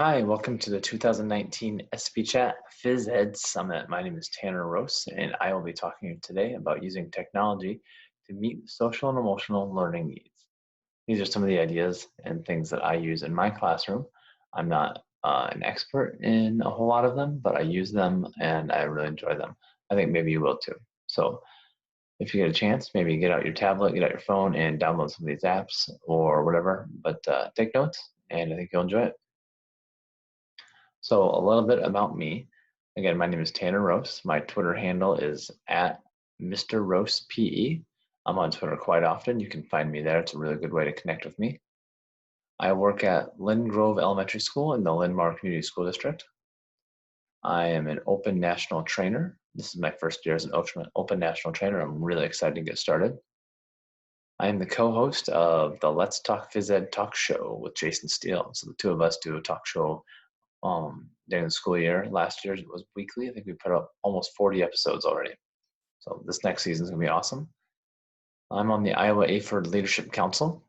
Hi, welcome to the 2019 SP Chat Phys Ed Summit. My name is Tanner Roos, and I will be talking today about using technology to meet social and emotional learning needs. These are some of the ideas and things that I use in my classroom. I'm not an expert in a whole lot of them, but I use them and I really enjoy them. I think maybe you will too. So if you get a chance, maybe get out your tablet, get out your phone, and download some of these apps or whatever, but take notes, and I think you'll enjoy it. So a little bit about me. Again, my name is Tanner Roos. My Twitter handle is at Mr. Roos PE. I'm on Twitter quite often. You can find me there. It's a really good way to connect with me. I work at Lynn Grove Elementary School in the Lynn-Mar Community School District. I am an open national trainer. This is my first year as an open national trainer. I'm really excited to get started. I am the co-host of the Let's Talk Phys Ed talk show with Jason Steele. So the two of us do a talk show during the school year. Last year it was weekly. I think we put up almost 40 episodes already. So this next season is going to be awesome. I'm on the Iowa AFERD Leadership Council.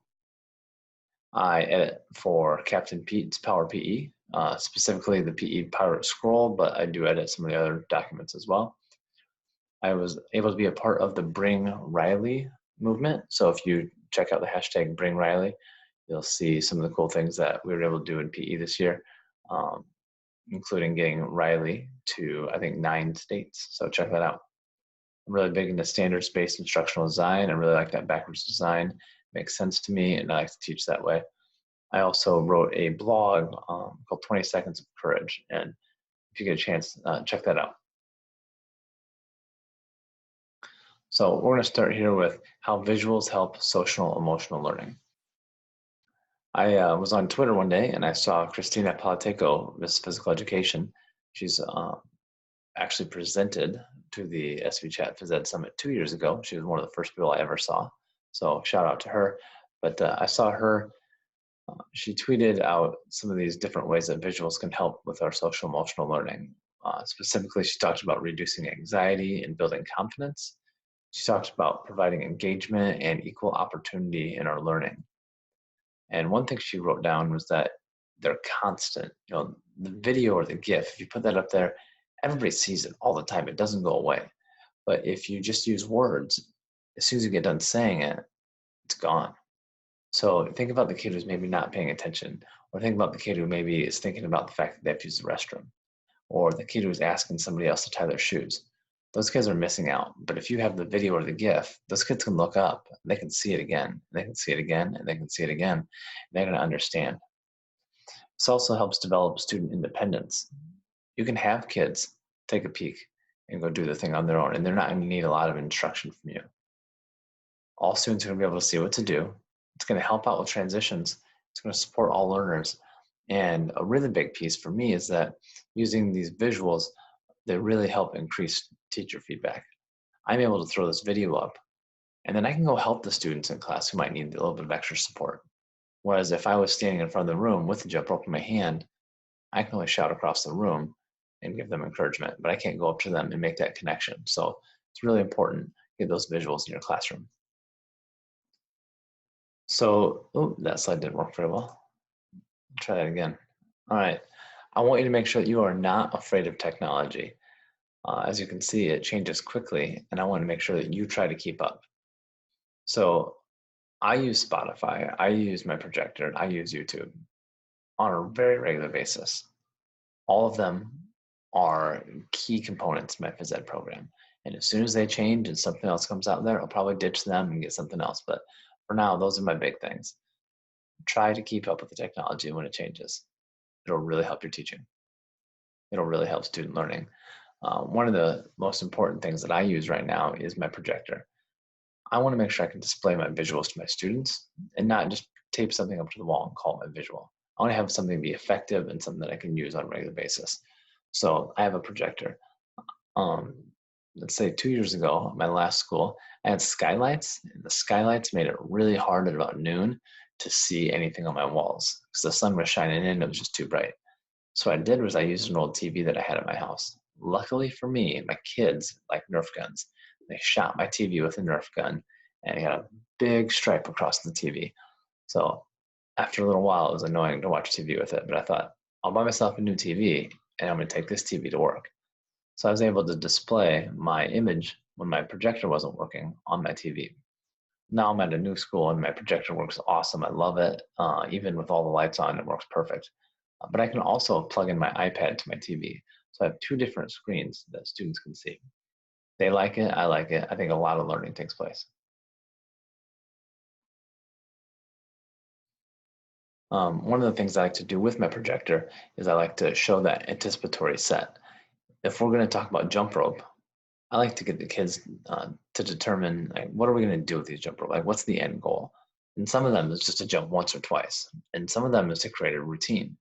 I edit for Captain Pete's Power PE, specifically the PE Pirate Scroll, but I do edit some of the other documents as well. I was able to be a part of the Bring Riley movement. So if you check out the hashtag Bring Riley, you'll see some of the cool things that we were able to do in PE this year. Including getting Riley to, I think, 9 states. So check that out. I'm really big into standards-based instructional design. I really like that backwards design. It makes sense to me, and I like to teach that way. I also wrote a blog called 20 Seconds of Courage, and if you get a chance, check that out. So we're going to start here with how visuals help social emotional learning. I was on Twitter one day and I saw Christina Palateco, Miss Physical Education. She's actually presented to the SV Chat Phys Ed Summit 2 years ago. She was one of the first people I ever saw. So shout out to her. But I saw her, she tweeted out some of these different ways that visuals can help with our social emotional learning. Specifically, she talked about reducing anxiety and building confidence. She talked about providing engagement and equal opportunity in our learning. And one thing she wrote down was that they're constant. You know, the video or the GIF, if you put that up there, everybody sees it all the time. It doesn't go away. But if you just use words, as soon as you get done saying it, it's gone. So think about the kid who's maybe not paying attention, or think about the kid who maybe is thinking about the fact that they have to use the restroom, or the kid who's asking somebody else to tie their shoes. Those kids are missing out. But if you have the video or the GIF, those kids can look up, they can see it again, and they can see it again, and they can see it again, and they're going to understand. This also helps develop student independence. You can have kids take a peek and go do the thing on their own, and they're not going to need a lot of instruction from you. All students are going to be able to see what to do. It's going to help out with transitions. It's going to support all learners. And a really big piece for me is that using these visuals, they really help increase teacher feedback. I'm able to throw this video up, and then I can go help the students in class who might need a little bit of extra support. Whereas if I was standing in front of the room with the jump rope in my hand, I can only shout across the room and give them encouragement, but I can't go up to them and make that connection. So it's really important to get those visuals in your classroom. So, oh, that slide didn't work very well. Try that again. All right. I want you to make sure that you are not afraid of technology. As you can see, it changes quickly, and I want to make sure that you try to keep up. So I use Spotify, I use my projector, and I use YouTube on a very regular basis. All of them are key components to my phys ed program. And as soon as they change and something else comes out there, I'll probably ditch them and get something else. But for now, those are my big things. Try to keep up with the technology when it changes. It'll really help your teaching. It'll really help student learning. One of the most important things that I use right now is my projector. I want to make sure I can display my visuals to my students and not just tape something up to the wall and call it my visual. I want to have something be effective and something that I can use on a regular basis. So I have a projector. Let's say 2 years ago, my last school, I had skylights, and the skylights made it really hard at about noon to see anything on my walls because the sun was shining in and it was just too bright. So what I did was I used an old TV that I had at my house. Luckily for me, my kids like Nerf guns. They shot my TV with a Nerf gun, and it had a big stripe across the TV. So after a little while, it was annoying to watch TV with it, but I thought, I'll buy myself a new TV and I'm going to take this TV to work. So I was able to display my image when my projector wasn't working on my TV. Now I'm at a new school and my projector works awesome. I love it. Even with all the lights on, it works perfect. But I can also plug in my iPad to my TV. So I have two different screens that students can see. They like it. I like it. I think a lot of learning takes place. One of the things I like to do with my projector is I like to show that anticipatory set. If we're going to talk about jump rope, I like to get the kids to determine, like, what are we going to do with these jump rope? Like, what's the end goal? And some of them is just to jump once or twice, and some of them is to create a routine.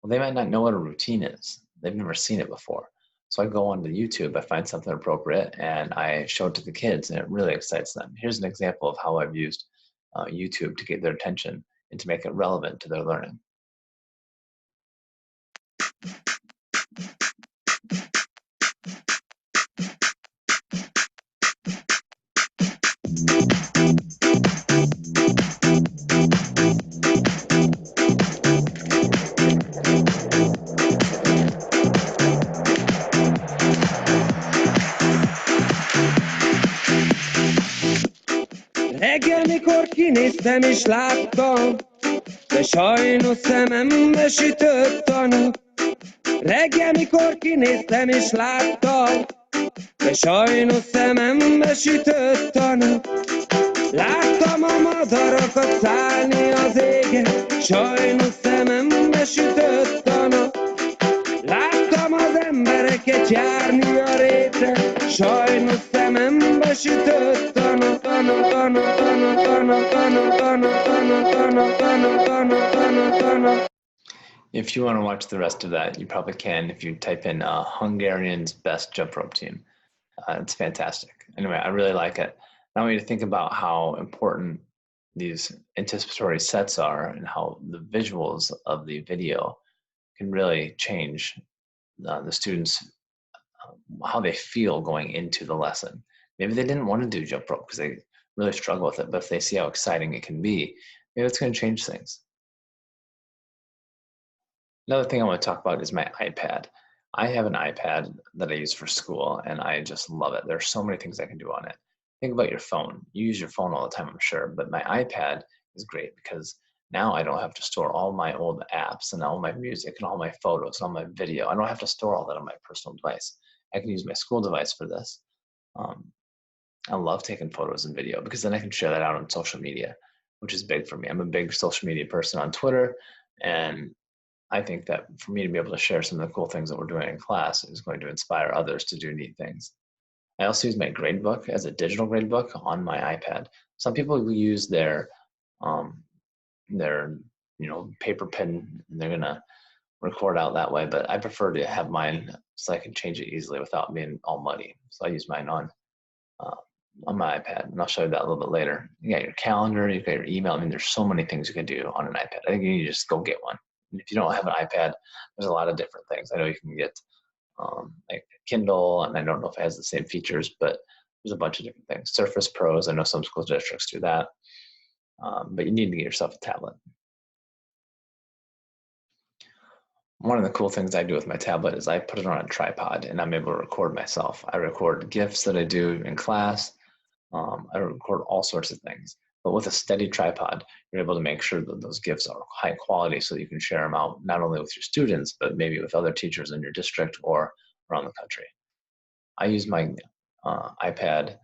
Well, they might not know what a routine is. They've never seen it before. So I go onto YouTube, I find something appropriate, and I show it to the kids, and it really excites them. Here's an example of how I've used YouTube to get their attention and to make it relevant to their learning. Reggel, mikor kinéztem és láttam, de sajnos szemembe sütött a nap. Reggel, mikor kinéztem és láttam, de sajnos szemembe sütött a nap. Láttam a madarakat szállni az égen, sajnos szemembe sütött a nap. Láttam az embereket járni a réten, sajnos szemembe sütött a nap. If you want to watch the rest of that, you probably can if you type in Hungarian's best jump rope team. It's fantastic. Anyway, I really like it. I want you to think about how important these anticipatory sets are and how the visuals of the video can really change the students, how they feel going into the lesson. Maybe they didn't want to do jump rope because they really struggle with it, but if they see how exciting it can be, maybe it's going to change things. Another thing I want to talk about is my iPad. I have an iPad that I use for school, and I just love it. There's so many things I can do on it. Think about your phone. You use your phone all the time, I'm sure, but my iPad is great because now I don't have to store all my old apps and all my music and all my photos and all my video. I don't have to store all that on my personal device. I can use my school device for this. I love taking photos and video because then I can share that out on social media, which is big for me. I'm a big social media person on Twitter, and I think that for me to be able to share some of the cool things that we're doing in class is going to inspire others to do neat things. I also use my gradebook as a digital gradebook on my iPad. Some people will use their paper pen, and they're gonna record out that way, but I prefer to have mine so I can change it easily without being all muddy. So I use mine on my iPad, and I'll show you that a little bit later. You got your calendar, you got your email. I mean, there's so many things you can do on an iPad. I think you need to just go get one. And if you don't have an iPad, there's a lot of different things. I know you can get like Kindle, and I don't know if it has the same features, but there's a bunch of different things. Surface Pros, I know some school districts do that, but you need to get yourself a tablet. One of the cool things I do with my tablet is I put it on a tripod, and I'm able to record myself. I record GIFs that I do in class. I record all sorts of things. But with a steady tripod, you're able to make sure that those GIFs are high quality so that you can share them out not only with your students, but maybe with other teachers in your district or around the country. I use my iPad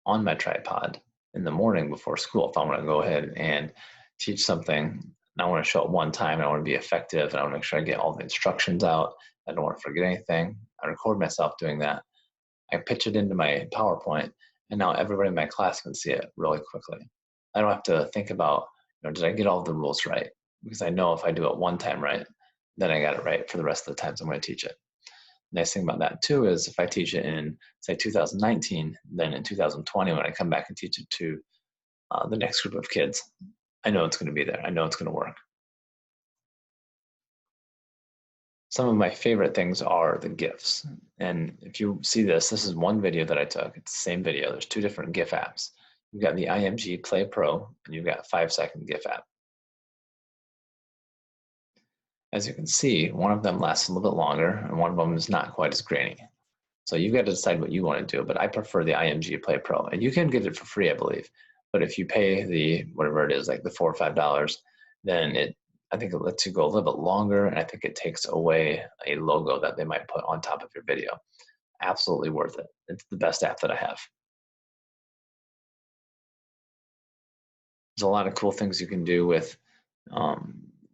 on my tripod in the morning before school if I want to go ahead and teach something. And I want to show it one time, and I want to be effective, and I want to make sure I get all the instructions out. I don't want to forget anything. I record myself doing that. I pitch it into my PowerPoint, and now everybody in my class can see it really quickly. I don't have to think about, did I get all the rules right? Because I know if I do it one time right, then I got it right for the rest of the times I'm going to teach it. Nice thing about that too is if I teach it in, say, 2019, then in 2020, when I come back and teach it to the next group of kids, I know it's going to be there. I know it's going to work. Some of my favorite things are the GIFs. And if you see this is one video that I took. It's the same video. There's two different GIF apps. You've got the IMG Play Pro, and you've got 5-second GIF app. As you can see, one of them lasts a little bit longer and one of them is not quite as grainy. So you've got to decide what you want to do, but I prefer the IMG Play Pro, and you can get it for free, I believe. But if you pay the, whatever it is, like the $4 or $5, then I think it lets you go a little bit longer, and I think it takes away a logo that they might put on top of your video. Absolutely worth it. It's the best app that I have. There's a lot of cool things you can do with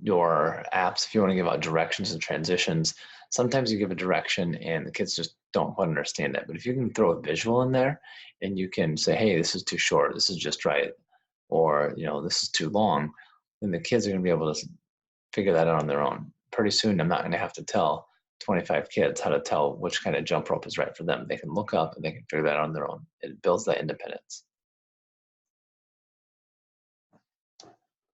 your apps. If you want to give out directions and transitions, sometimes you give a direction and the kids just don't quite understand it. But if you can throw a visual in there and you can say, hey, this is too short, this is just right, or this is too long, then the kids are going to be able to figure that out on their own. Pretty soon, I'm not going to have to tell 25 kids how to tell which kind of jump rope is right for them. They can look up and they can figure that out on their own. It builds that independence.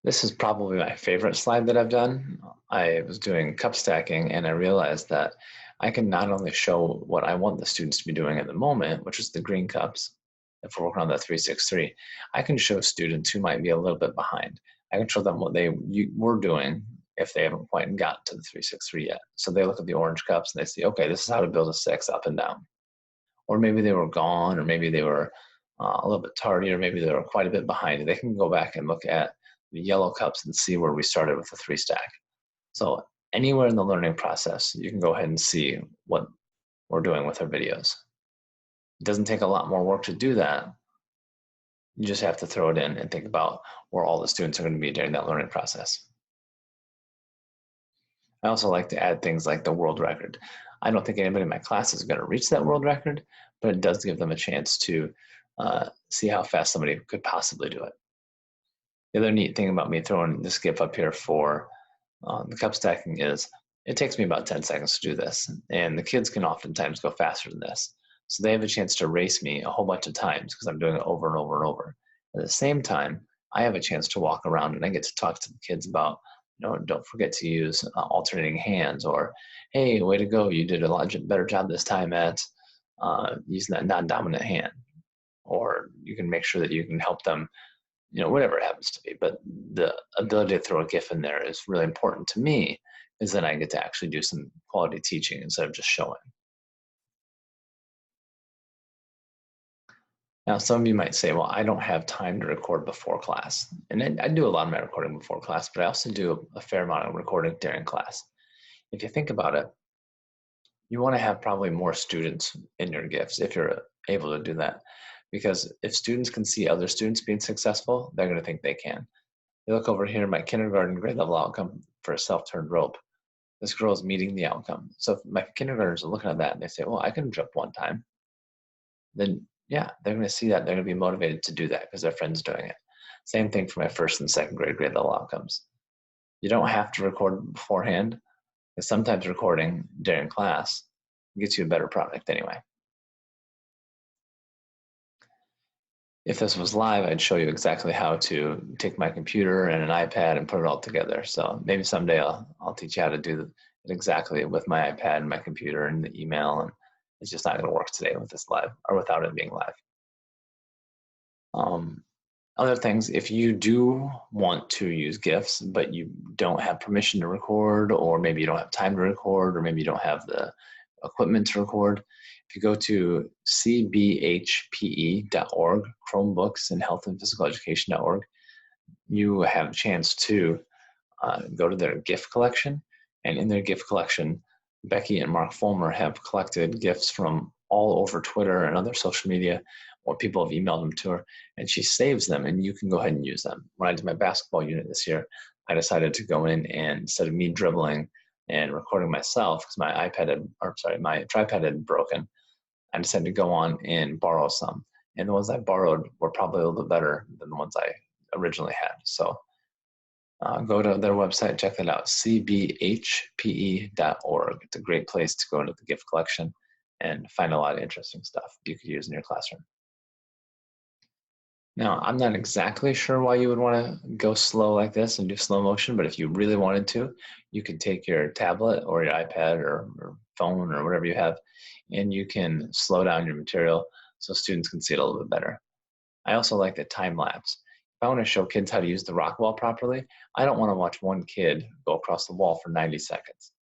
This is probably my favorite slide that I've done. I was doing cup stacking and I realized that I can not only show what I want the students to be doing at the moment, which is the green cups, if we're working on the 363, I can show students who might be a little bit behind. I can show them what they were doing if they haven't quite got to the 363 yet. So they look at the orange cups and they see, okay, this is how to build a 6 up and down. Or maybe they were gone, or maybe they were a little bit tardy, or maybe they were quite a bit behind. They can go back and look at the yellow cups and see where we started with the 3 stack. So anywhere in the learning process, you can go ahead and see what we're doing with our videos. It doesn't take a lot more work to do that. You just have to throw it in and think about where all the students are going to be during that learning process. I also like to add things like the world record. I don't think anybody in my class is going to reach that world record, but it does give them a chance to see how fast somebody could possibly do it. The other neat thing about me throwing this GIF up here for the cup stacking is it takes me about 10 seconds to do this, and the kids can oftentimes go faster than this. So they have a chance to race me a whole bunch of times because I'm doing it over and over and over. At the same time, I have a chance to walk around and I get to talk to the kids about, don't forget to use alternating hands, or, hey, way to go, you did a lot better job this time at using that non-dominant hand. Or you can make sure that you can help them, whatever it happens to be. But the ability to throw a GIF in there is really important to me, is that I get to actually do some quality teaching instead of just showing. Now, some of you might say, well, I don't have time to record before class. And I do a lot of my recording before class, but I also do a fair amount of recording during class. If you think about it, you want to have probably more students in your GIFs if you're able to do that. Because if students can see other students being successful, they're going to think they can. You look over here, my kindergarten grade level outcome for a self-turned rope. This girl is meeting the outcome. So if my kindergartners are looking at that and they say, well, I can jump one time, then yeah, they're going to see that. They're going to be motivated to do that because their friend's doing it. Same thing for my first and second grade level outcomes. You don't have to record beforehand, because sometimes recording during class gets you a better product anyway. If this was live, I'd show you exactly how to take my computer and an iPad and put it all together. So maybe someday I'll teach you how to do it exactly with my iPad and my computer and the email, and it's just not going to work today with this live, or without it being live. Other things, if you do want to use GIFs, but you don't have permission to record, or maybe you don't have time to record, or maybe you don't have the equipment to record, if you go to cbhpe.org, Chromebooks and Health and Physical Education.org, you have a chance to go to their GIF collection. And in their GIF collection, Becky and Mark Fulmer have collected GIFs from all over Twitter and other social media, or people have emailed them to her, and she saves them, and you can go ahead and use them. When I did my basketball unit this year, I decided to go in, and instead of me dribbling and recording myself, because my tripod had broken, I decided to go on and borrow some. And the ones I borrowed were probably a little bit better than the ones I originally had. So go to their website, check that out, cbhpe.org. It's a great place to go into the GIF collection and find a lot of interesting stuff you could use in your classroom. Now, I'm not exactly sure why you would want to go slow like this and do slow motion, but if you really wanted to, you could take your tablet or your iPad or phone or whatever you have, and you can slow down your material so students can see it a little bit better. I also like the time lapse. I want to show kids how to use the rock wall properly, I don't want to watch one kid go across the wall for 90 seconds.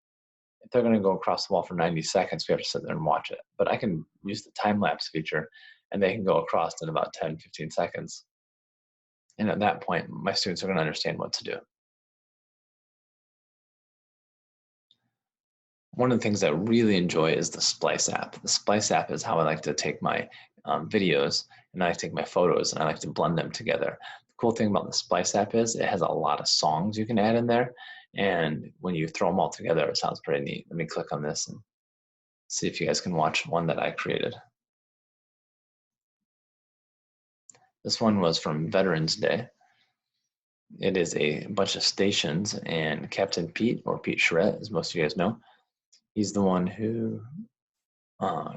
If they're going to go across the wall for 90 seconds, we have to sit there and watch it. But I can use the time-lapse feature, and they can go across in about 10, 15 seconds. And at that point, my students are going to understand what to do. One of the things that I really enjoy is the Splice app. The Splice app is how I like to take my videos, and I take my photos, and I like to blend them together. The cool thing about the Splice app is it has a lot of songs you can add in there, and when you throw them all together, it sounds pretty neat. Let me click on this and see if you guys can watch one that I created. This one was from Veterans Day. It is a bunch of stations, and Captain Pete, or Pete Charette, as most of you guys know, he's the one who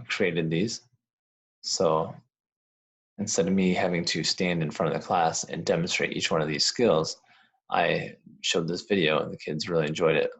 created these. So instead of me having to stand in front of the class and demonstrate each one of these skills, I showed this video and the kids really enjoyed it.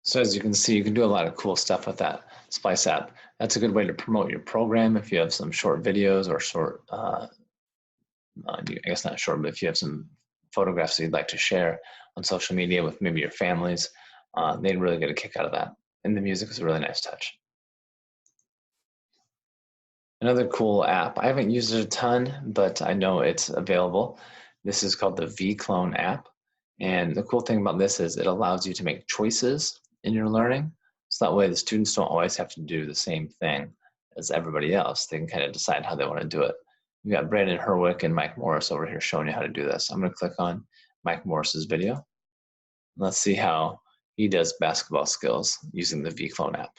So as you can see, you can do a lot of cool stuff with that Splice app. That's a good way to promote your program if you have some short videos or short, I guess not short, but if you have some photographs that you'd like to share on social media with maybe your families, they'd really get a kick out of that. And the music is a really nice touch. Another cool app, I haven't used it a ton, but I know it's available. This is called the vClone app. And the cool thing about this is it allows you to make choices in your learning. So that way the students don't always have to do the same thing as everybody else. They can kind of decide how they want to do it. We've got Brandon Herwick and Mike Morris over here showing you how to do this. I'm going to click on Mike Morris's video. Let's see how he does basketball skills using the vClone app.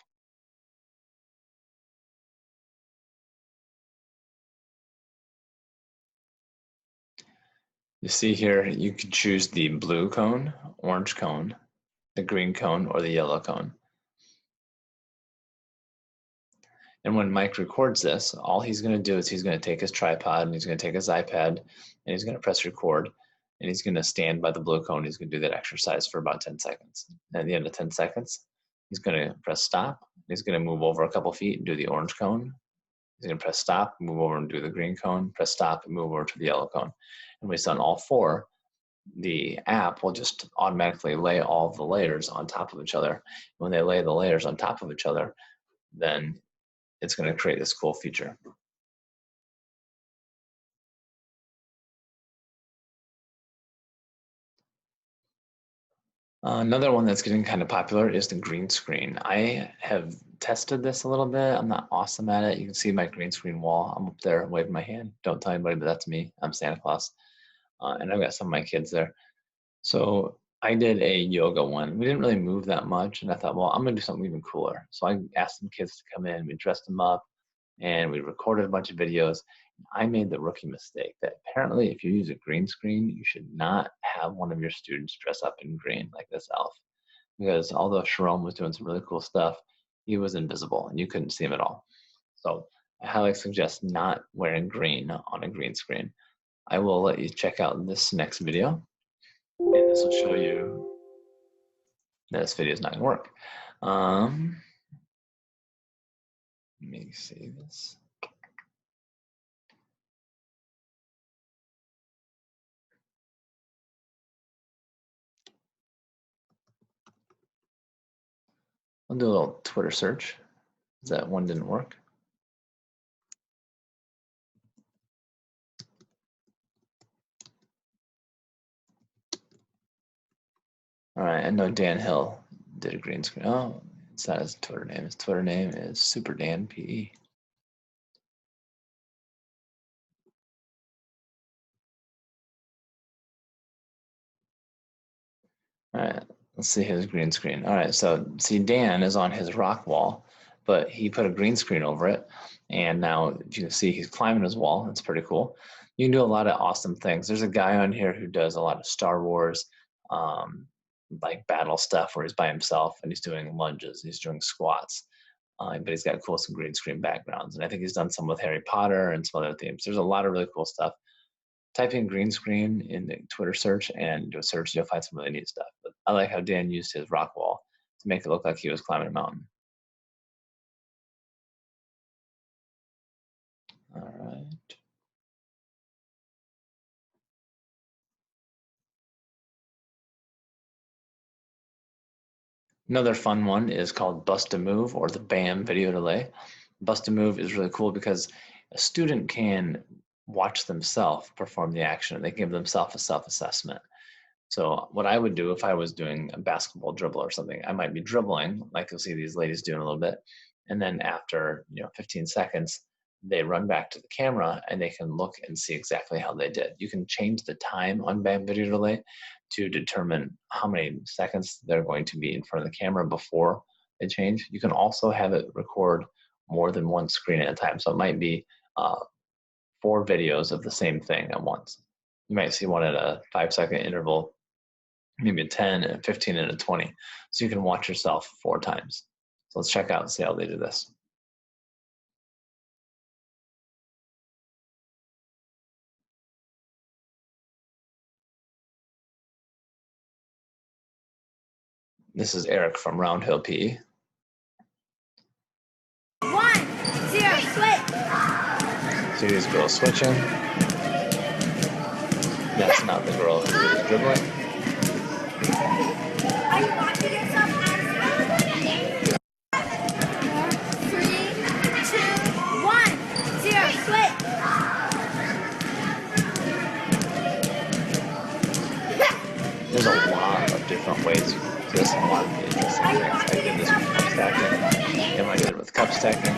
You see here, you can choose the blue cone, orange cone, the green cone, or the yellow cone. And when Mike records this, all he's going to do is he's going to take his tripod and he's going to take his iPad and he's going to press record and he's going to stand by the blue cone. He's going to do that exercise for about 10 seconds. And at the end of 10 seconds, he's going to press stop. He's going to move over a couple feet and do the orange cone. He's going to press stop, move over and do the green cone, press stop and move over to the yellow cone. And when he's done all four, the app will just automatically lay all the layers on top of each other. When they lay the layers on top of each other, then it's going to create this cool feature. Another one that's getting kind of popular is the green screen. I have tested this a little bit. I'm not awesome at it. You can see my green screen wall. I'm up there waving my hand. Don't tell anybody, but that's me. I'm Santa Claus. And I've got some of my kids there. So I did a yoga one. We didn't really move that much. And I thought, well, I'm going to do something even cooler. So I asked some kids to come in. We dressed them up and we recorded a bunch of videos. I made the rookie mistake that apparently if you use a green screen, you should not have one of your students dress up in green like this elf. Because although Sharon was doing some really cool stuff, he was invisible and you couldn't see him at all. So I highly suggest not wearing green on a green screen. I will let you check out this next video. And this will show you that this video is not going to work. Let me see this. I'll do a little Twitter search. That one didn't work. All right, I know Dan Hill did a green screen. Oh, it's not his Twitter name. His Twitter name is Super Dan PE. All right, Let's see his green screen. All right, so see Dan is on his rock wall, but he put a green screen over it. And now you can see he's climbing his wall. That's pretty cool. You can do a lot of awesome things. There's a guy on here who does a lot of Star Wars, um, like battle stuff where he's by himself and he's doing lunges, he's doing squats. But he's got cool some green screen backgrounds. And I think he's done some with Harry Potter and some other themes. There's a lot of really cool stuff. Type in green screen in the Twitter search and do a search, you'll find some really neat stuff. But I like how Dan used his rock wall to make it look like he was climbing a mountain. All right. Another fun one is called Bust a Move or the BAM video delay. Bust a Move is really cool because a student can watch themselves perform the action. They give themselves a self-assessment. So what I would do if I was doing a basketball dribble or something, I might be dribbling, like you'll see these ladies doing a little bit, and then after 15 seconds, they run back to the camera and they can look and see exactly how they did. You can change the time on BAM video delay to determine how many seconds they're going to be in front of the camera before they change. You can also have it record more than one screen at a time. So it might be 4 videos of the same thing at once. You might see one at a 5-second interval, maybe a 10, a 15, and a 20. So you can watch yourself 4 times. So let's check out and see how they do this. This is Eric from Round Hill PE. 1, 0, switch. So here's girl switching. That's not the girl who is dribbling. Are you watching yourself as 3, 2, 1, 0, switch. There's a lot of different ways. So there's a lot of interesting things. I did this with cup stacking, and I did it with cup stacking.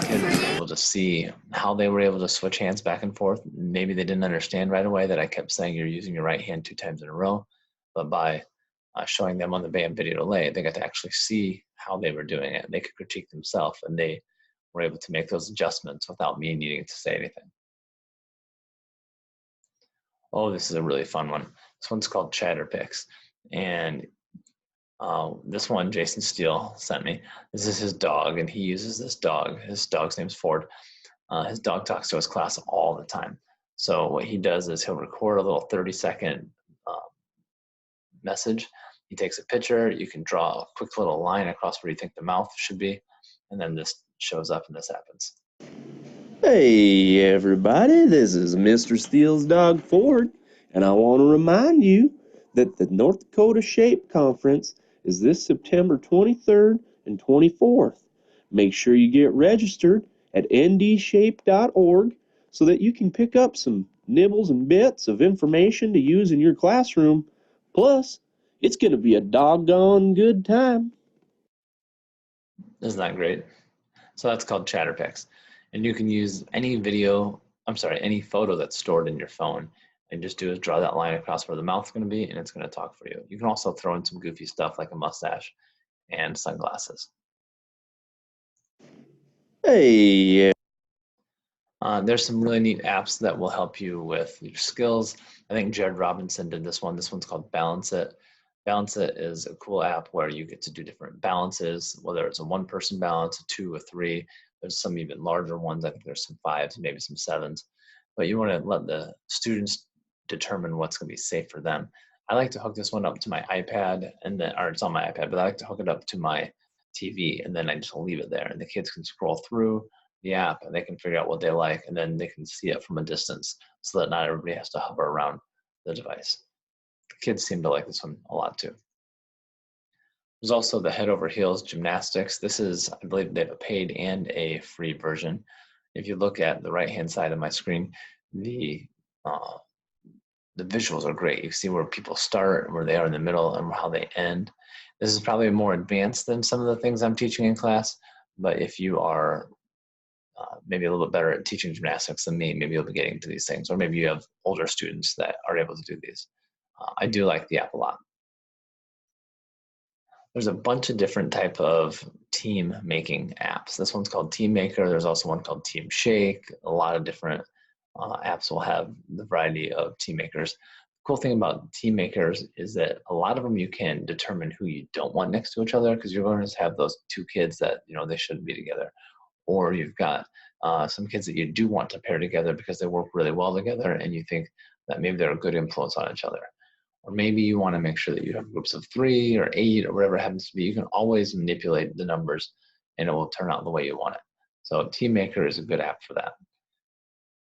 Kids were able to see how they were able to switch hands back and forth. Maybe they didn't understand right away that I kept saying you're using your right hand 2 times in a row, but by showing them on the BAM video delay, they got to actually see how they were doing it. They could critique themselves, and they were able to make those adjustments without me needing to say anything. Oh, this is a really fun one. This one's called Chatterpix, and this one Jason Steele sent me. This is his dog, and he uses this dog. His dog's name's Ford. His dog talks to his class all the time. So what he does is he'll record a little 30-second message. He takes a picture. You can draw a quick little line across where you think the mouth should be, and then this shows up and this happens. Hey everybody, this is Mr. Steele's dog Ford, and I want to remind you that the North Dakota Shape Conference is this September 23rd and 24th. Make sure you get registered at ndshape.org so that you can pick up some nibbles and bits of information to use in your classroom. Plus, it's going to be a doggone good time. Isn't that great? So that's called Chatterpix. And you can use any any photo that's stored in your phone, and just do is draw that line across where the mouth's going to be, and it's going to talk for you. You can also throw in some goofy stuff like a mustache and sunglasses. Hey, There's some really neat apps that will help you with your skills. I think Jared Robinson did this one. This one's called Balance It. Balance It is a cool app where you get to do different balances, whether it's a 1-person balance, a 2, a 3. There's some even larger ones. I think there's some 5s, maybe some 7s. But you want to let the students determine what's going to be safe for them. I like to hook this one up to my iPad, or it's on my iPad, but I like to hook it up to my TV, and then I just leave it there. And the kids can scroll through the app, and they can figure out what they like, and then they can see it from a distance so that not everybody has to hover around the device. The kids seem to like this one a lot too. There's also the Head Over Heels gymnastics. This is, I believe they have a paid and a free version. If you look at the right-hand side of my screen, the visuals are great. You see where people start, where they are in the middle, and how they end. This is probably more advanced than some of the things I'm teaching in class, but if you are maybe a little bit better at teaching gymnastics than me, maybe you'll be getting to these things, or maybe you have older students that are able to do these. I do like the app a lot. There's a bunch of different type of team making apps. This one's called Team Maker. There's also one called Team Shake. A lot of different apps will have the variety of team makers. The cool thing about team makers is that a lot of them you can determine who you don't want next to each other, because you're going to have those two kids that they shouldn't be together, or you've got some kids that you do want to pair together because they work really well together and you think that maybe they're a good influence on each other. Or maybe you want to make sure that you have groups of 3 or 8 or whatever it happens to be. You can always manipulate the numbers and it will turn out the way you want it. So Team Maker is a good app for that.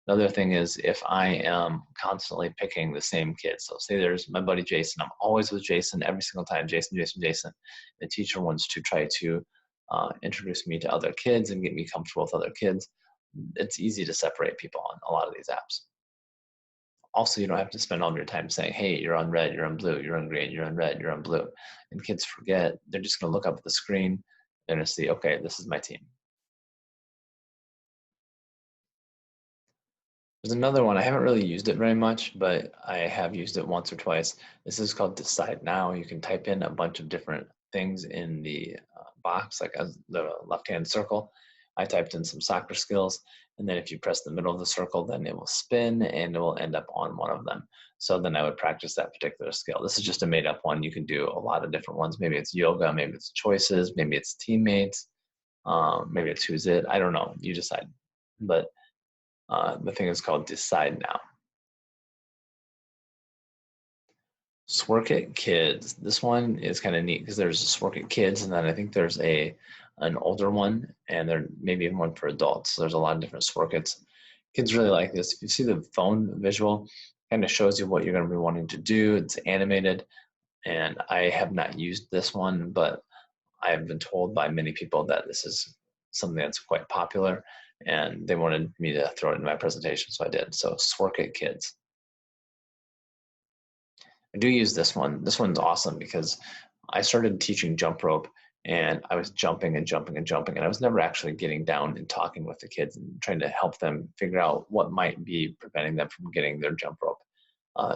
Another thing is if I am constantly picking the same kids. So say there's my buddy Jason. I'm always with Jason every single time. Jason. The teacher wants to try to introduce me to other kids and get me comfortable with other kids. It's easy to separate people on a lot of these apps. Also, you don't have to spend all your time saying, hey, you're on red, you're on blue, you're on green, you're on red, you're on blue. And kids forget. They're just going to look up at the screen. They're going to see, okay, this is my team. There's another one. I haven't really used it very much, but I have used it once or twice. This is called Decide Now. You can type in a bunch of different things in the box, like the left-hand circle. I typed in some soccer skills, and then if you press the middle of the circle, then it will spin and it will end up on one of them. So then I would practice that particular skill. This is just a made up one. You can do a lot of different ones. Maybe it's yoga, maybe it's choices, maybe it's teammates, maybe it's who's it. I don't know. You decide. But the thing is called Decide Now. Swork It Kids. This one is kind of neat because there's a Swork It Kids, and then I think there's an older one, and there maybe even one for adults. So there's a lot of different Swork Its. Kids really like this. If you see the phone visual, kind of shows you what you're going to be wanting to do. It's animated, and I have not used this one, but I have been told by many people that this is something that's quite popular, and they wanted me to throw it in my presentation, so I did. So Swork It Kids. I do use this one. This one's awesome because I started teaching jump rope and I was jumping and jumping and jumping, and I was never actually getting down and talking with the kids and trying to help them figure out what might be preventing them from getting their jump rope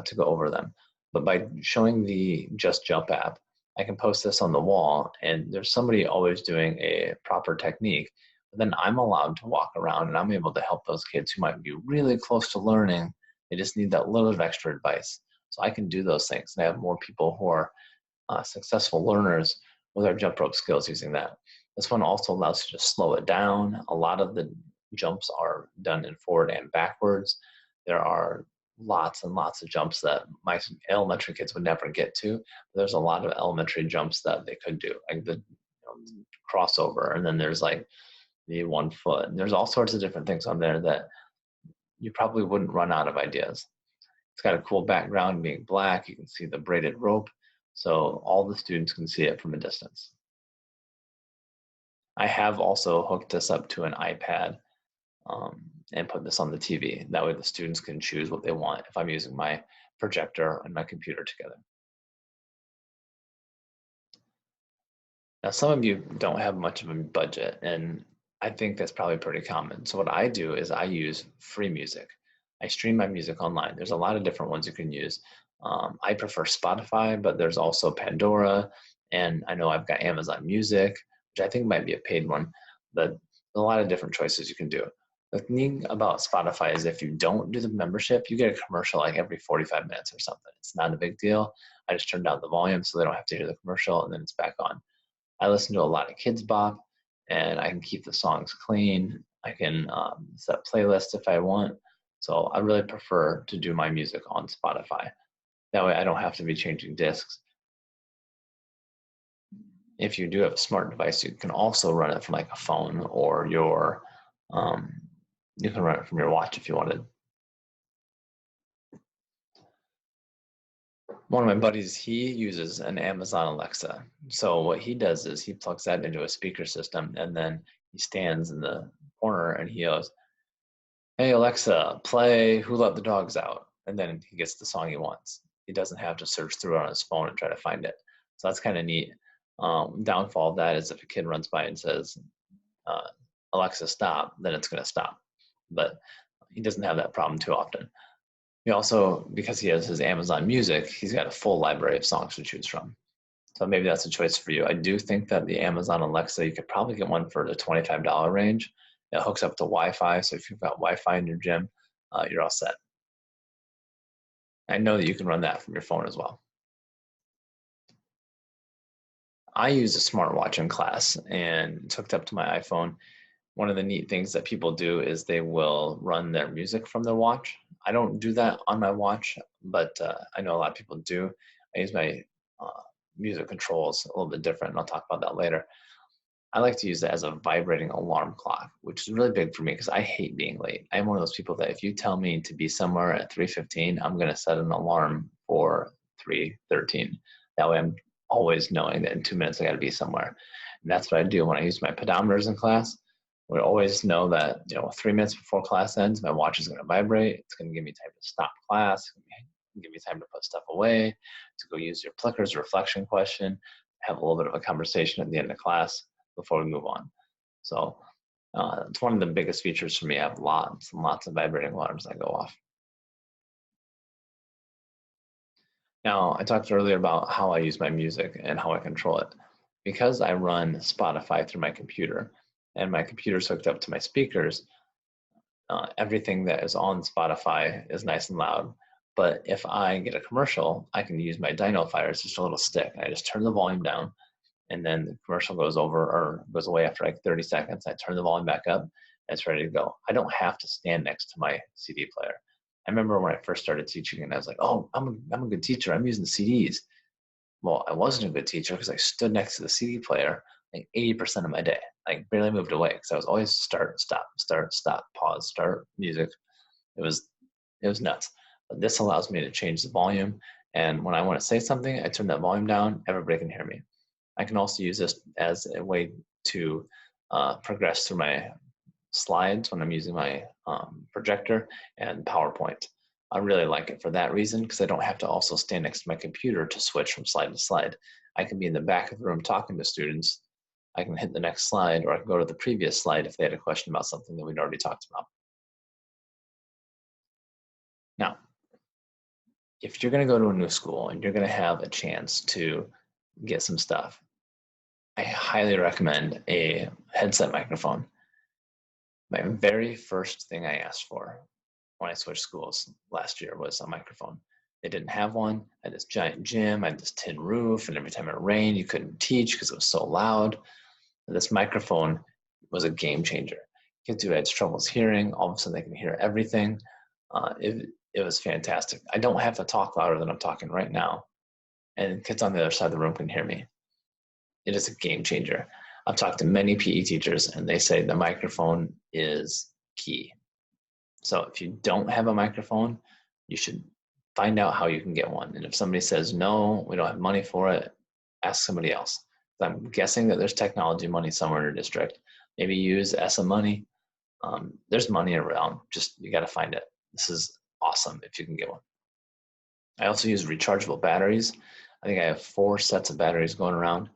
to go over them. But by showing the Just Jump app, I can post this on the wall, and there's somebody always doing a proper technique. But then I'm allowed to walk around and I'm able to help those kids who might be really close to learning. They just need that little bit of extra advice. So I can do those things, and I have more people who are successful learners with our jump rope skills using that. This one also allows you to slow it down. A lot of the jumps are done in forward and backwards. There are lots and lots of jumps that my elementary kids would never get to. There's a lot of elementary jumps that they could do, like the crossover, and then there's like the 1 foot. And there's all sorts of different things on there that you probably wouldn't run out of ideas. It's got a cool background being black. You can see the braided rope, so all the students can see it from a distance. I have also hooked this up to an iPad and put this on the TV. That way the students can choose what they want if I'm using my projector and my computer together. Now, some of you don't have much of a budget, and I think that's probably pretty common. So what I do is I use free music. I stream my music online. There's a lot of different ones you can use. I prefer Spotify, but there's also Pandora, and I know I've got Amazon Music, which I think might be a paid one, but there's a lot of different choices you can do. The thing about Spotify is if you don't do the membership, you get a commercial like every 45 minutes or something. It's not a big deal. I just turn down the volume so they don't have to hear the commercial, and then it's back on. I listen to a lot of Kids Bop, and I can keep the songs clean. I can set playlists if I want. So I really prefer to do my music on Spotify. That way I don't have to be changing discs. If you do have a smart device, you can also run it from like a phone, or your, you can run it from your watch if you wanted. One of my buddies, he uses an Amazon Alexa. So what he does is he plugs that into a speaker system, and then he stands in the corner and he goes, "Hey Alexa, play Who Let the Dogs Out," and then he gets the song he wants. He doesn't have to search through it on his phone and try to find it. So that's kind of neat. Downfall of that is if a kid runs by and says, "Alexa, stop," then it's going to stop. But he doesn't have that problem too often. He also, because he has his Amazon Music, he's got a full library of songs to choose from. So maybe that's a choice for you. I do think that the Amazon Alexa, you could probably get one for the $25 range. It hooks up to Wi-Fi, so if you've got Wi-Fi in your gym, you're all set. I know that you can run that from your phone as well. I use a smartwatch in class, and it's hooked up to my iPhone. One of the neat things that people do is they will run their music from their watch. I don't do that on my watch, but I know a lot of people do. I use my music controls a little bit different, and I'll talk about that later. I like to use it as a vibrating alarm clock, which is really big for me because I hate being late. I'm one of those people that if you tell me to be somewhere at 3:15, I'm going to set an alarm for 3:13. That way I'm always knowing that in 2 minutes I got to be somewhere. And that's what I do when I use my pedometers in class. We always know that 3 minutes before class ends, my watch is going to vibrate. It's going to give me time to stop class, give me time to put stuff away, to go use your Plickers reflection question, have a little bit of a conversation at the end of class before we move on. So it's one of the biggest features for me. I have lots and lots of vibrating alarms that go off. Now, I talked earlier about how I use my music and how I control it. Because I run Spotify through my computer, and my computer's hooked up to my speakers, everything that is on Spotify is nice and loud. But if I get a commercial, I can use my dyno fire. It's just a little stick. I just turn the volume down, and then the commercial goes over or goes away after like 30 seconds. I turn the volume back up, and it's ready to go. I don't have to stand next to my CD player. I remember when I first started teaching, and I was like, oh, I'm a good teacher. I'm using CDs. Well, I wasn't a good teacher because I stood next to the CD player like 80% of my day. I barely moved away because I was always start, stop, pause, start, music. It was nuts. But this allows me to change the volume, and when I want to say something, I turn that volume down. Everybody can hear me. I can also use this as a way to progress through my slides when I'm using my projector and PowerPoint. I really like it for that reason because I don't have to also stand next to my computer to switch from slide to slide. I can be in the back of the room talking to students. I can hit the next slide, or I can go to the previous slide if they had a question about something that we'd already talked about. Now, if you're going to go to a new school and you're going to have a chance to get some stuff, I highly recommend a headset microphone. My very first thing I asked for when I switched schools last year was a microphone. They didn't have one. I had this giant gym, I had this tin roof, and every time it rained, you couldn't teach because it was so loud. And this microphone was a game changer. Kids who had troubles hearing, all of a sudden they can hear everything. It was fantastic. I don't have to talk louder than I'm talking right now, and kids on the other side of the room can hear me. It is a game changer. I've talked to many PE teachers, and they say the microphone is key. So if you don't have a microphone, you should find out how you can get one. And if somebody says, no, we don't have money for it, ask somebody else. I'm guessing that there's technology money somewhere in your district. Maybe use ESSA money. There's money around, just you got to find it. This is awesome if you can get one. I also use rechargeable batteries. I think I have 4 sets of batteries going around.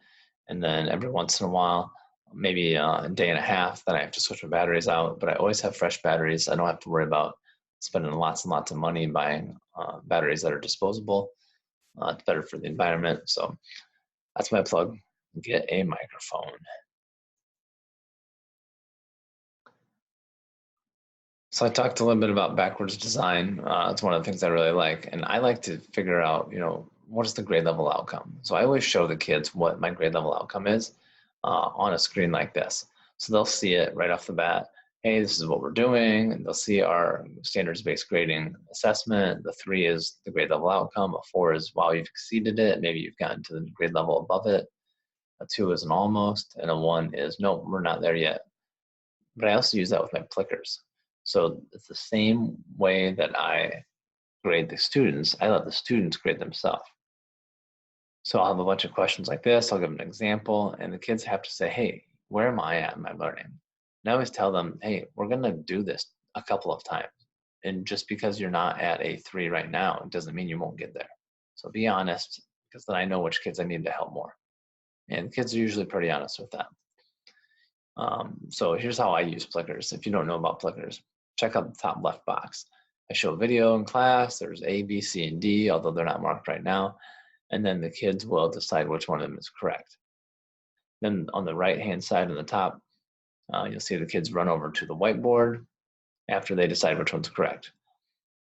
And then every once in a while, maybe a day and a half, then I have to switch my batteries out. But I always have fresh batteries. I don't have to worry about spending lots and lots of money buying batteries that are disposable. It's better for the environment. So that's my plug. Get a microphone. So I talked a little bit about backwards design. It's one of the things I really like. And I like to figure out, what is the grade level outcome? So I always show the kids what my grade level outcome is on a screen like this. So they'll see it right off the bat. Hey, this is what we're doing. And they'll see our standards-based grading assessment. The 3 is the grade level outcome. A 4 is, wow, you've exceeded it. Maybe you've gotten to the grade level above it. A 2 is an almost. And a 1 is, no, we're not there yet. But I also use that with my Plickers. So it's the same way that I grade the students. I let the students grade themselves. So I'll have a bunch of questions like this. I'll give them an example, and the kids have to say, hey, where am I at in my learning? And I always tell them, hey, we're going to do this a couple of times. And just because you're not at a 3 right now, it doesn't mean you won't get there. So be honest, because then I know which kids I need to help more. And kids are usually pretty honest with that. So here's how I use Plickers. If you don't know about Plickers, check out the top left box. I show a video in class. There's A, B, C, and D, although they're not marked right now. and then the kids will decide which one of them is correct. Then on the right-hand side on the top, you'll see the kids run over to the whiteboard after they decide which one's correct.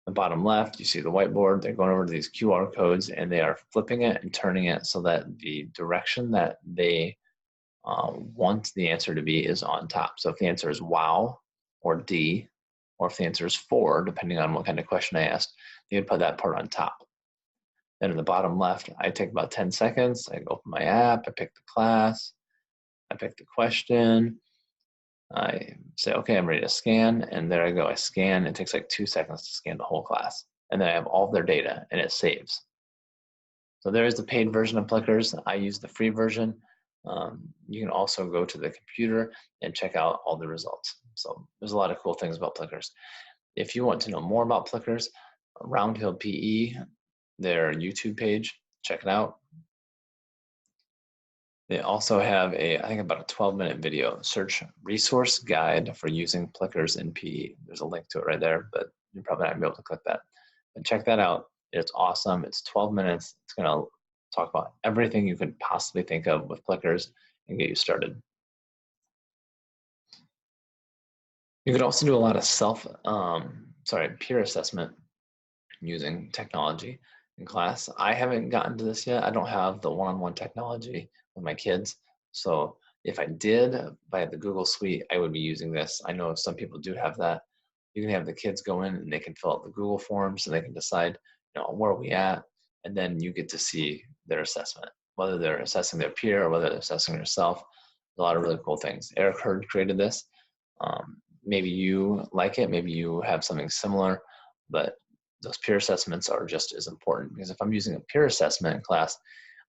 The bottom left, you see the whiteboard. They're going over to these QR codes and they are flipping it and turning it so that the direction that they want the answer to be is on top. So if the answer is wow or D, or if the answer is 4, depending on what kind of question I asked, they would put that part on top. Then in the bottom left, I take about 10 seconds. I open my app, I pick the class, I pick the question, I say, okay, I'm ready to scan, and there I go. I scan. It takes like 2 seconds to scan the whole class. And then I have all of their data, and it saves. So there is the paid version of Plickers. I use the free version. You can also go to the computer and check out all the results. So there's a lot of cool things about Plickers. If you want to know more about Plickers, Roundhill PE, their YouTube page, check it out. They also have I think about a 12-minute video. Search resource guide for using Plickers in PE. There's a link to it right there, but you're probably not gonna be able to click that. But check that out. It's awesome. It's 12 minutes. It's gonna talk about everything you could possibly think of with Plickers and get you started. You could also do a lot of peer assessment using technology in class. I haven't gotten to this yet. I don't have the one-on-one technology with my kids. So if I did, by the Google Suite, I would be using this. I know some people do have that. You can have the kids go in and they can fill out the Google forms and they can decide, where are we at? And then you get to see their assessment, whether they're assessing their peer or whether they're assessing yourself. A lot of really cool things. Eric Hurd created this. Maybe you like it, maybe you have something similar, but those peer assessments are just as important, because if I'm using a peer assessment in class,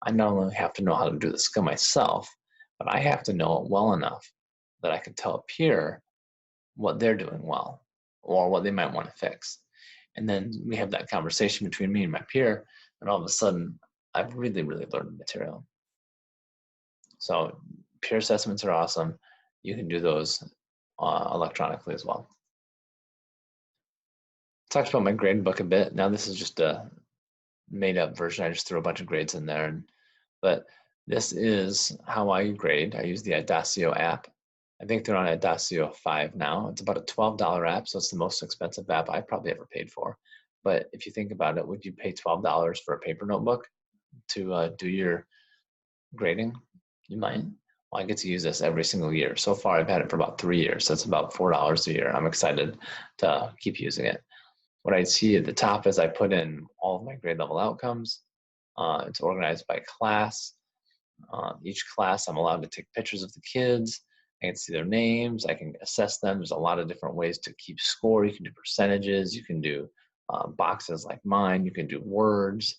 I not only have to know how to do the skill myself, but I have to know it well enough that I can tell a peer what they're doing well or what they might want to fix. And then we have that conversation between me and my peer, and all of a sudden, I've really, really learned the material. So peer assessments are awesome. You can do those electronically as well. Talked about my grade book a bit. Now this is just a made up version. I just threw a bunch of grades in there. But this is how I grade. I use the Audacio app. I think they're on Audacio 5 now. It's about a $12 app, so it's the most expensive app I've probably ever paid for. But if you think about it, would you pay $12 for a paper notebook to do your grading? You might. Well, I get to use this every single year. So far, I've had it for about 3 years, so it's about $4 a year. I'm excited to keep using it. What I see at the top is I put in all of my grade level outcomes. It's organized by class. Each class, I'm allowed to take pictures of the kids. I can see their names. I can assess them. There's a lot of different ways to keep score. You can do percentages. You can do boxes like mine. You can do words.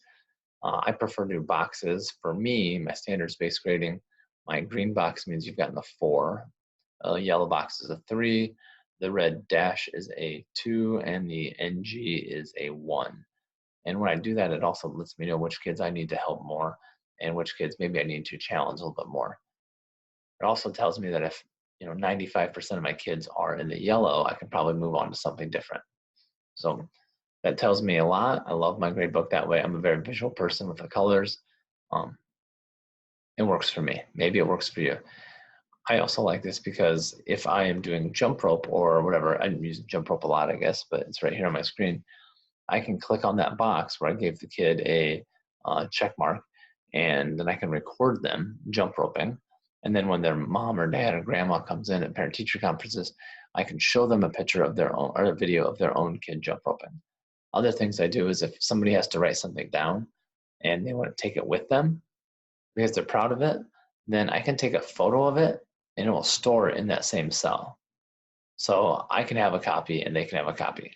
I prefer to do boxes. For me, my standards-based grading, my green box means you've gotten a 4. Yellow box is a 3. The red dash is a 2, and the NG is a 1. And when I do that, it also lets me know which kids I need to help more and which kids maybe I need to challenge a little bit more. It also tells me that if 95% of my kids are in the yellow, I can probably move on to something different. So that tells me a lot. I love my grade book that way. I'm a very visual person with the colors. It works for me. Maybe it works for you. I also like this because if I am doing jump rope or whatever, I'm using jump rope a lot, I guess, but it's right here on my screen. I can click on that box where I gave the kid a check mark, and then I can record them jump roping. And then when their mom or dad or grandma comes in at parent-teacher conferences, I can show them a picture of their own or a video of their own kid jump roping. Other things I do is if somebody has to write something down and they want to take it with them because they're proud of it, then I can take a photo of it and it will store it in that same cell. So I can have a copy and they can have a copy.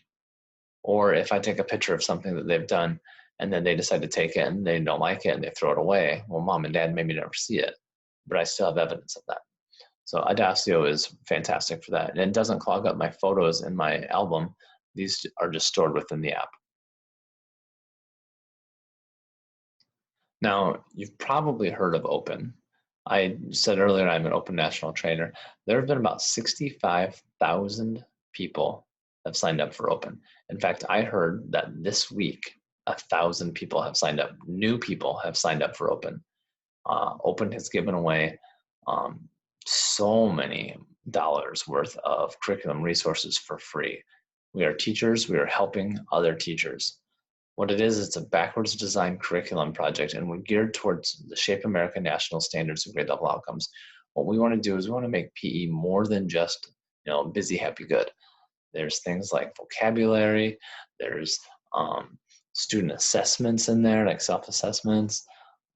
Or if I take a picture of something that they've done and then they decide to take it and they don't like it and they throw it away, well, mom and dad maybe never see it, but I still have evidence of that. So Audacio is fantastic for that. And it doesn't clog up my photos in my album. These are just stored within the app. Now, you've probably heard of Open. I said earlier I'm an Open National Trainer. There have been about 65,000 people have signed up for Open. In fact, I heard that this week 1,000 people have signed up. New people have signed up for Open. Open has given away so many dollars worth of curriculum resources for free. We are teachers. We are helping other teachers. What it is, it's a backwards design curriculum project, and we're geared towards the Shape America National Standards of Grade Level Outcomes. What we want to do is we want to make PE more than just, busy, happy, good. There's things like vocabulary, there's student assessments in there, like self-assessments,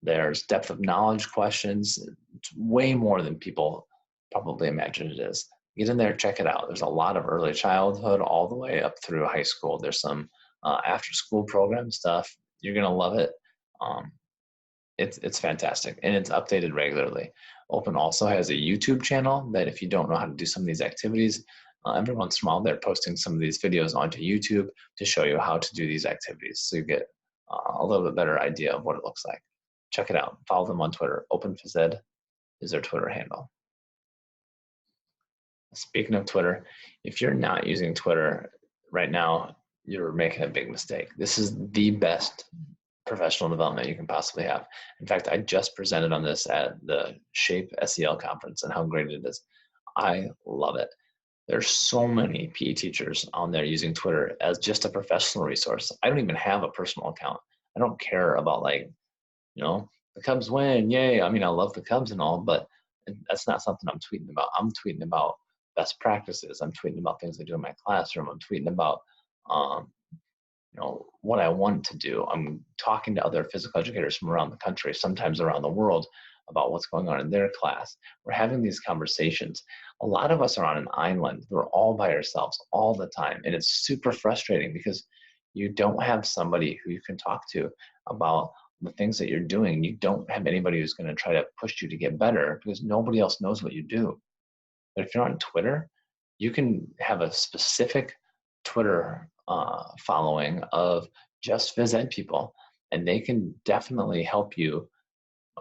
there's depth of knowledge questions. It's way more than people probably imagine it is. Get in there, check it out. There's a lot of early childhood all the way up through high school. There's some after school program stuff. You're gonna love it. It's fantastic, and it's updated regularly. Open also has a YouTube channel that if you don't know how to do some of these activities, every once in a while they're posting some of these videos onto YouTube to show you how to do these activities, so you get a little bit better idea of what it looks like. Check it out. Follow them on Twitter. OpenPhysEd is their Twitter handle. Speaking of Twitter, if you're not using Twitter right now, you're making a big mistake. This is the best professional development you can possibly have. In fact, I just presented on this at the Shape SEL conference and how great it is. I love it. There's so many PE teachers on there using Twitter as just a professional resource. I don't even have a personal account. I don't care about the Cubs win, yay. I mean, I love the Cubs and all, but that's not something I'm tweeting about. I'm tweeting about best practices. I'm tweeting about things I do in my classroom. I'm tweeting about what I want to do. I'm talking to other physical educators from around the country, sometimes around the world, about what's going on in their class. We're having these conversations. A lot of us are on an island. We're all by ourselves all the time. And it's super frustrating because you don't have somebody who you can talk to about the things that you're doing. You don't have anybody who's going to try to push you to get better because nobody else knows what you do. But if you're on Twitter, you can have a specific Twitter following of just phys ed people, and they can definitely help you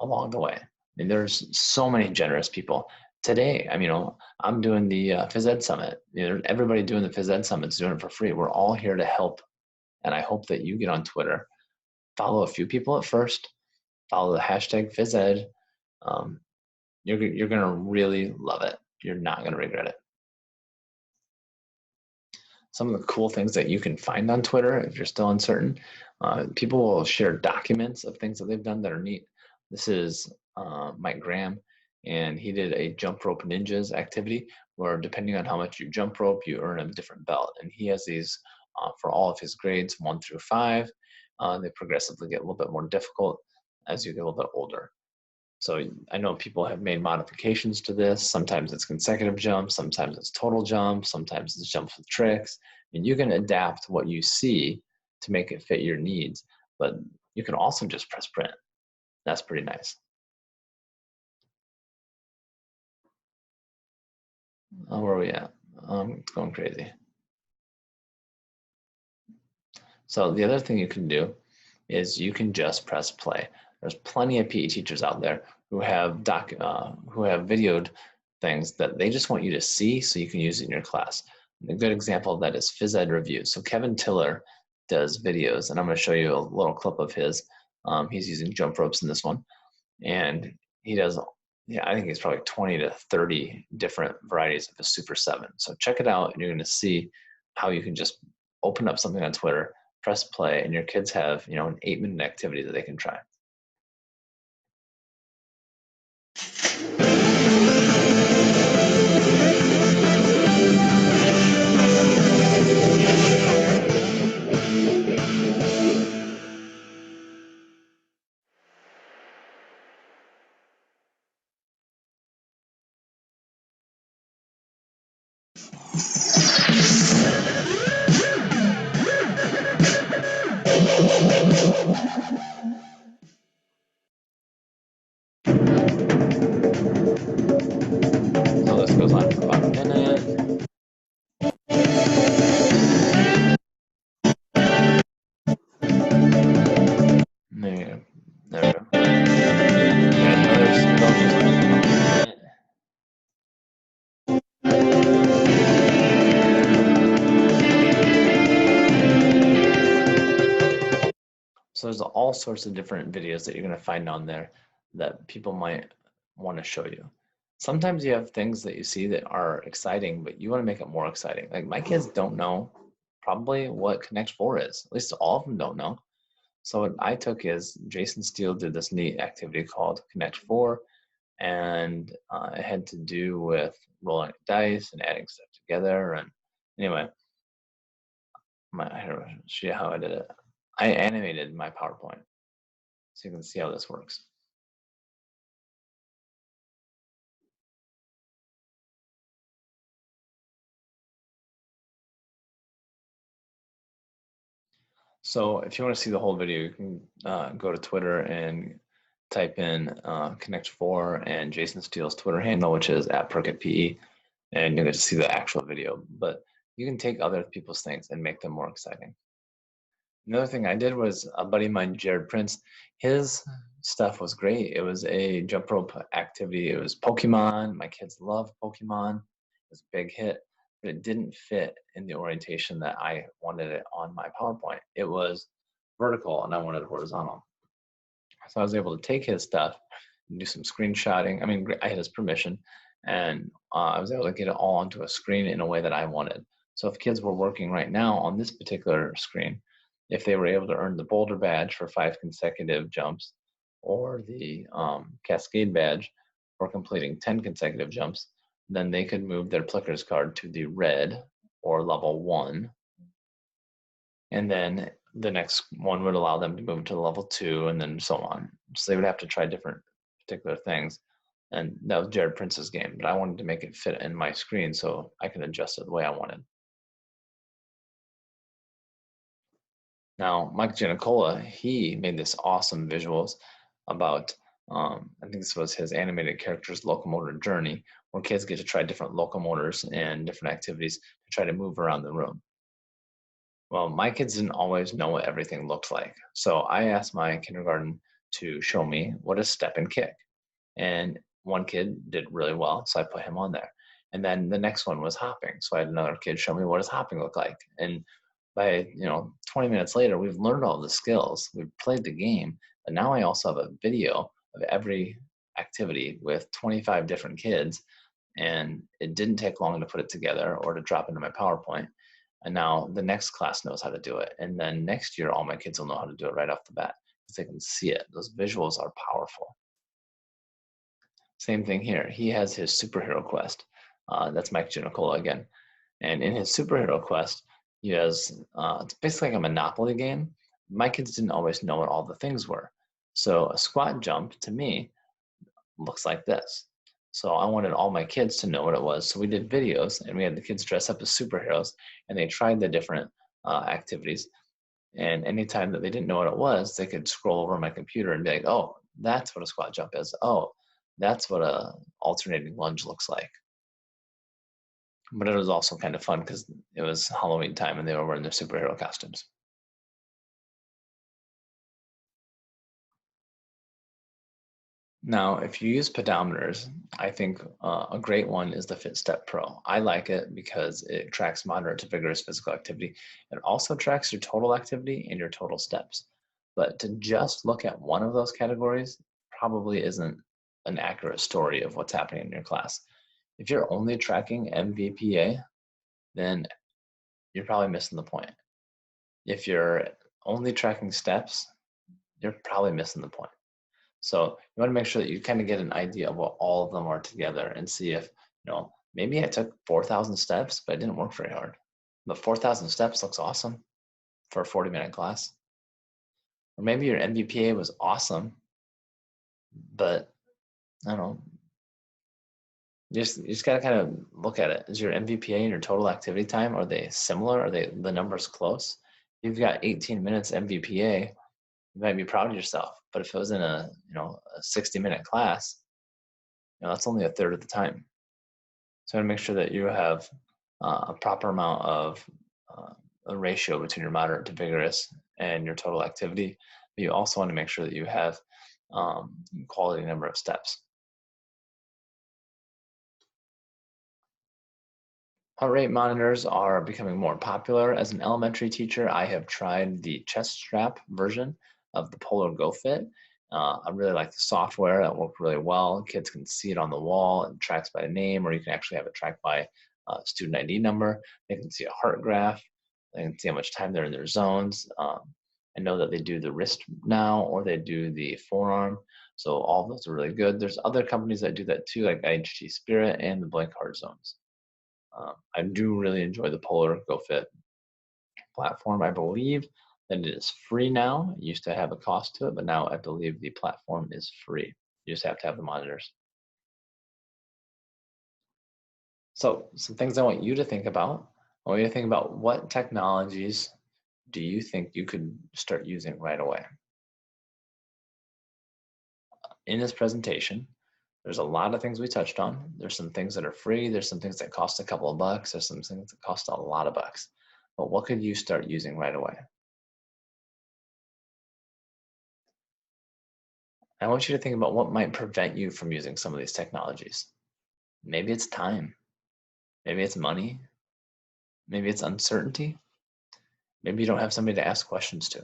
along the way. I mean, there's so many generous people. Today, I'm doing the Phys Ed Summit. Everybody doing the Phys Ed Summit is doing it for free. We're all here to help, and I hope that you get on Twitter, follow a few people at first, follow the hashtag Phys Ed. You're gonna really love it. You're not gonna regret it. Some of the cool things that you can find on Twitter, if you're still uncertain, people will share documents of things that they've done that are neat. This is Mike Graham, and he did a jump rope ninjas activity where depending on how much you jump rope, you earn a different belt. And he has these for all of his grades 1 through 5. They progressively get a little bit more difficult as you get a little bit older. So I know people have made modifications to this. Sometimes it's consecutive jumps, sometimes it's total jumps, sometimes it's jumps with tricks. And you can adapt what you see to make it fit your needs, but you can also just press print. That's pretty nice. Where are we at? It's going crazy. So the other thing you can do is you can just press play. There's plenty of PE teachers out there who have videoed things that they just want you to see so you can use it in your class. And a good example of that is Phys Ed Reviews. So Kevin Tiller does videos, and I'm going to show you a little clip of his. He's using jump ropes in this one, and he does, I think he's probably 20 to 30 different varieties of a Super 7. So check it out, and you're going to see how you can just open up something on Twitter, press play, and your kids have an 8-minute activity that they can try. So this goes on for about a minute. There we go. So there's all sorts of different videos that you're going to find on there that people might want to show you. Sometimes you have things that you see that are exciting, but you want to make it more exciting. Like my kids don't know probably what Connect 4 is. At least all of them don't know. So what I took is Jason Steele did this neat activity called Connect 4, and it had to do with rolling dice and adding stuff together. And anyway, I'll show you how I did it. I animated my PowerPoint so you can see how this works. So if you want to see the whole video, you can go to Twitter and type in Connect 4 and Jason Steele's Twitter handle, which is @PerkitPE, and you'll get to see the actual video. But you can take other people's things and make them more exciting. Another thing I did was a buddy of mine, Jared Prince, his stuff was great. It was a jump rope activity. It was Pokemon. My kids love Pokemon. It was a big hit, but it didn't fit in the orientation that I wanted it on my PowerPoint. It was vertical and I wanted it horizontal. So I was able to take his stuff and do some screenshotting. I mean, I had his permission, and I was able to get it all onto a screen in a way that I wanted. So if kids were working right now on this particular screen, if they were able to earn the boulder badge for 5 consecutive jumps, or the cascade badge for completing 10 consecutive jumps, then they could move their Plickers card to the red, or level 1, and then the next one would allow them to move to level 2, and then so on. So they would have to try different particular things. And that was Jared Prince's game, but I wanted to make it fit in my screen so I could adjust it the way I wanted. Now, Mike Giannicola, he made this awesome visuals about, I think this was his animated character's locomotor journey, where kids get to try different locomotors and different activities to try to move around the room. Well, my kids didn't always know what everything looked like. So I asked my kindergarten to show me what is step and kick. And one kid did really well, so I put him on there. And then the next one was hopping. So I had another kid show me what does hopping look like. And by 20 minutes later, we've learned all the skills. We've played the game, but now I also have a video of every activity with 25 different kids. And it didn't take long to put it together or to drop into my PowerPoint. And now the next class knows how to do it. And then next year, all my kids will know how to do it right off the bat because they can see it. Those visuals are powerful. Same thing here. He has his superhero quest. That's Mike Giannicola again. And in his superhero quest, he has, it's basically like a Monopoly game. My kids didn't always know what all the things were. So a squat jump to me looks like this. So I wanted all my kids to know what it was. So we did videos and we had the kids dress up as superheroes and they tried the different activities. And anytime that they didn't know what it was, they could scroll over my computer and be like, oh, that's what a squat jump is. Oh, that's what a alternating lunge looks like. But it was also kind of fun because it was Halloween time and they were wearing their superhero costumes. Now, if you use pedometers, I think a great one is the FitStep Pro. I like it because it tracks moderate to vigorous physical activity. It also tracks your total activity and your total steps. But to just look at one of those categories probably isn't an accurate story of what's happening in your class. If you're only tracking MVPA, then you're probably missing the point. If you're only tracking steps, you're probably missing the point. So you want to make sure that you kind of get an idea of what all of them are together and see if, maybe I took 4,000 steps, but it didn't work very hard. But 4,000 steps looks awesome for a 40-minute class. Or maybe your MVPA was awesome, but I don't know. You just got to kind of look at it. Is your MVPA and your total activity time, are they similar? Are they the numbers close? If you've got 18 minutes MVPA, you might be proud of yourself. But if it was in a 60-minute class, that's only a third of the time. So I want to make sure that you have a proper amount of a ratio between your moderate to vigorous and your total activity. But you also want to make sure that you have quality number of steps. Heart rate monitors are becoming more popular. As an elementary teacher, I have tried the chest strap version of the Polar Go Fit. I really like the software. That worked really well. Kids can see it on the wall and tracks by name, or you can actually have it tracked by student ID number. They can see a heart graph. They can see how much time they're in their zones. I know that they do the wrist now, or they do the forearm. So all of those are really good. There's other companies that do that too, like IHG Spirit and the Blank Heart Zones. I do really enjoy the Polar Go Fit platform. I believe that it is free now. It used to have a cost to it, but now I believe the platform is free. You just have to have the monitors. So some things I want you to think about. I want you to think about what technologies do you think you could start using right away? In this presentation, there's a lot of things we touched on. There's some things that are free. There's some things that cost a couple of bucks. There's some things that cost a lot of bucks. But what could you start using right away? I want you to think about what might prevent you from using some of these technologies. Maybe it's time. Maybe it's money. Maybe it's uncertainty. Maybe you don't have somebody to ask questions to.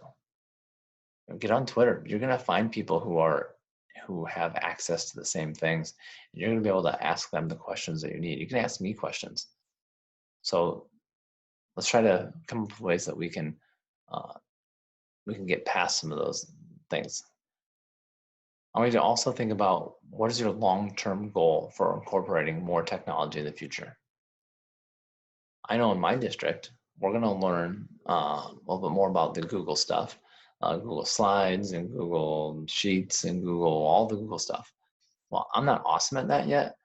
Get on Twitter. You're going to find people who have access to the same things. And you're going to be able to ask them the questions that you need. You can ask me questions. So let's try to come up with ways that we can get past some of those things. I want you to also think about, what is your long-term goal for incorporating more technology in the future? I know in my district, we're going to learn a little bit more about the Google stuff, Google Slides and Google Sheets and all the Google stuff. Well, I'm not awesome at that yet,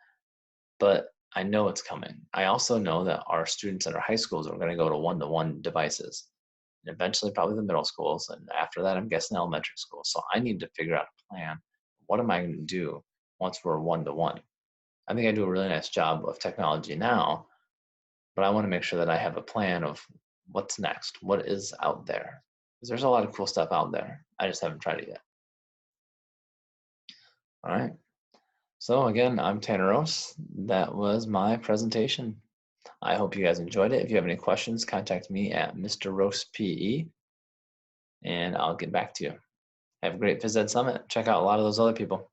but I know it's coming. I also know that our students at our high schools are going to go to one-to-one devices, and eventually probably the middle schools, and after that, I'm guessing elementary schools. So I need to figure out a plan. What am I going to do once we're one-to-one? I think I do a really nice job of technology now, but I want to make sure that I have a plan of what's next, what is out there. Because there's a lot of cool stuff out there. I just haven't tried it yet. All right. So again, I'm Tanner Roos. That was my presentation. I hope you guys enjoyed it. If you have any questions, contact me at Mr. Roos PE, and I'll get back to you. Have a great Phys Ed Summit. Check out a lot of those other people.